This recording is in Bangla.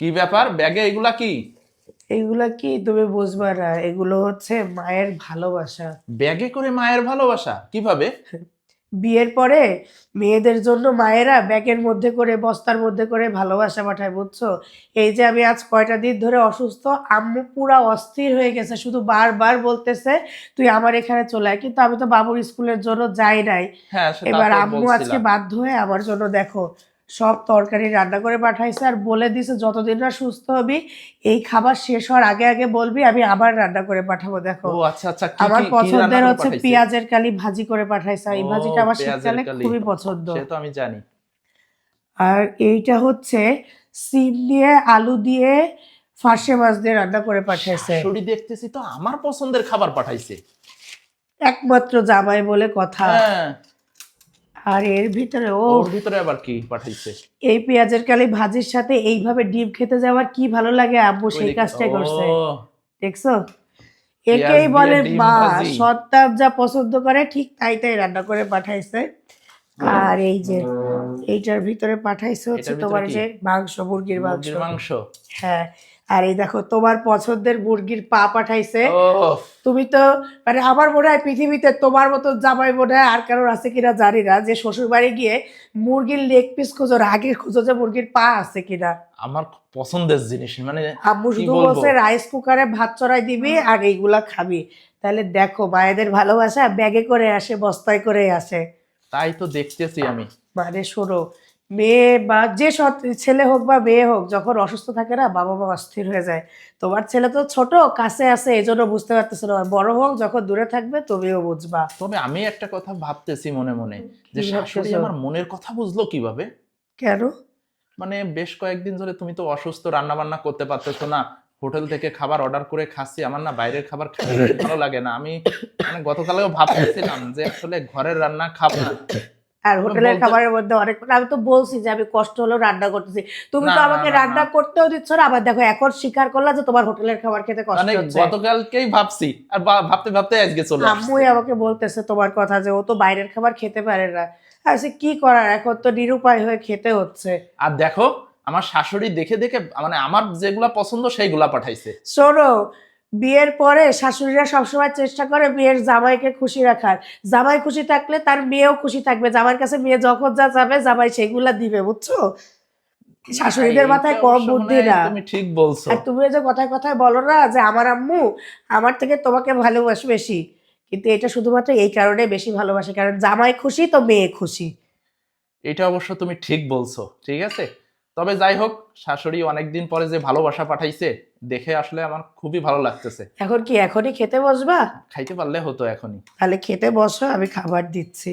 কি ব্যাপার, ব্যাগে এগুলা কি? এগুলা কি তুমি বুঝবা না, এগুলো হচ্ছে মায়ের ভালোবাসা। ব্যাগে করে মায়ের ভালোবাসা কিভাবে? বিয়ের পরে মেয়েদের জন্য মায়েরা ব্যাগের মধ্যে করে বস্তার মধ্যে করে ভালোবাসা পাঠায়, বুঝছো? এই যে আমি আজ কয়টা দিন ধরে অসুস্থ, আম্মু পুরা অস্থির হয়ে গেছে, শুধু বারবার বলতেছে তুই আমার এখানে চলে আয়, কিন্তু আমি তো বাবুর স্কুলের জন্য যাই নাই। হ্যাঁ, সেটা এবার তো আম্মু আজকে বলছিলা। বাধ্য হয়ে আমার জন্য দেখো সব তরকারি রান্না করে পাঠাইছে, আর বলে দিছে যতদিন না সুস্থ হবি এই খাবার শেষ হওয়ার আগে আগে বলবি, আমি আবার রান্না করে পাঠাবো। দেখো ও আচ্ছা আচ্ছা, কি আমার কি কি রান্না পছন্দের করে হচ্ছে পাঠাইছে? পেঁয়াজের কালি ভাজি করে পাঠাইছে, ও, এই ভাজিটা আমার পেঁয়াজের শীতকালে কালি। খুবই পছন্দ। সে তো আমি জানি। আর এইটা হচ্ছে সিম দিয়ে আলু দিয়ে ফার্সে মাছ দিয়ে রান্না করে পাঠাইছে। শাশুড়ি দেখতেছি তো আমার পছন্দের খাবার পাঠাইছে। একমাত্র জামাই বলে কথা। হ্যাঁ। আর এর ভিতরে ওর ভিতরে আবার কি পাঠাইছে? এই পেঁয়াজের কালি ভাজির সাথে এইভাবে ডিম খেতে যাওয়ার কি ভালো লাগে, আব্বু ওই সেই দেখি। ও, কাজটাই করছে। দেখছো, পেঁয়াজ একেই দিয়ে বলে ডিম মা। ভাজি। সত্তাব যা পছন্দ করে ঠিক তাই তাই রান্না করে পাঠাইছে। আর এই যে এইটার ভিতরে পাঠাইছে হচ্ছে এটার ভিতরে তোমার কি? যে মাংস, মুরগির মাংস। মুরগির মাংস। হ্যাঁ। আর এই দেখো তোমার পছন্দের মুরগির পা পাঠাইছে। ও, তুমি তো মানে আমার মনে হয় পৃথিবীতে তোমার মতো জামাই মনে হয় আর কারোর আছে কিনা জানি না, যে শ্বশুর বাড়ি গিয়ে মুরগির লেগ পিস খোঁজো না, আগে খোঁজো যে মুরগির পা আছে কিনা। আমার খুব পছন্দের জিনিস, মানে আম্মু কি শুধু বলবো। বলছে রাইস কুকারে ভাত চড়াই দিবি আর এইগুলা খাবি। তাহলে দেখো মায়েদের ভালোবাসা ব্যাগে করে আসে, বস্তায় করে আসে। তাই তো দেখতেছি আমি। মানে শোনো, মেয়ে বা যে ছেলে হোক বা মেয়ে হোক যখন অসুস্থ থাকে না, বাবা মা অস্থির হয়ে যায়। তোমার ছেলে তো ছোট, কাছে আছে এই জন্য বুঝতে পারতেছে না, বড় হোক যখন দূরে থাকবে তুমিও বুঝবা। তবে আমি একটা কথা ভাবতেছি মনে মনে, কি যে শাশুড়ি ভাবতেছো? আমার মনের কথা বুঝলো কিভাবে? কেন? মানে বেশ কয়েকদিন ধরে তুমি তো অসুস্থ, রান্না বান্না করতে পারতেছো না, হোটেল থেকে খাবার অর্ডার করে খাচ্ছি। আমার না বাইরের খাবার খেতে ভালো লাগে না। আমি মানে গতকালেও ভাবতেছিলাম যে আসলে ঘরের রান্না খাবো না। আর তুমি হোটেলের বলতে খাবারের মধ্যে অনেক, আমি তো বলছি যে আমি কষ্ট হলেও রান্না করতেছি, তুমি না তো না আমাকে না না, রান্না করতেও দিচ্ছ না, আবার দেখো এখন স্বীকার করলা যে তোমার হোটেলের খাবার খেতে কষ্ট মানে হচ্ছে। গতকালকেই ভাবছি আর ভাবতে ভাবতে আজকে চলে আসছে। আম্মুই আমাকে বলতেছে তোমার কথা যে ও তো বাইরের খাবার খেতে পারে না। আচ্ছা কি করার, এখন তো নিরুপায় হয়ে খেতে হচ্ছে। আর দেখো, আমার শাশুড়ি দেখে দেখে মানে আমার যেগুলা পছন্দ সেইগুলা পাঠাইছে। শোনো, বিয়ের পরে শাশুড়িরা সবসময় চেষ্টা করে মেয়ের জামাইকে খুশি রাখার। জামাই খুশি থাকলে তার মেয়েও খুশি থাকবে, জামাইয়ের কাছে মেয়ে যখন যা যাবে জামাই সেগুলা দিবে, বুঝছো? না, শাশুড়িদের এইটা মাথায় কম অবশ্য মনে বুদ্ধি হয় না। তুমি ঠিক বলছো। আর তুমি যে কথায় কথায় বলো না যে আমার আম্মু আমার থেকে তোমাকে ভালোবাসে বেশি, কিন্তু এটা শুধুমাত্র এই কারণে বেশি ভালোবাসে কারণ জামাই খুশি তো মেয়ে খুশি। এটা অবশ্য তুমি ঠিক বলছো, ঠিক আছে। তবে যাই হোক, শাশুড়ি অনেকদিন পরে যে ভালোবাসা পাঠাইছে দেখে আসলে আমার খুবই ভালো লাগতেছে। এখন কি এখনই খেতে বসবা? খাইতে পারলে হতো এখনই। তাহলে খেতে বসো, আমি খাবার দিচ্ছি।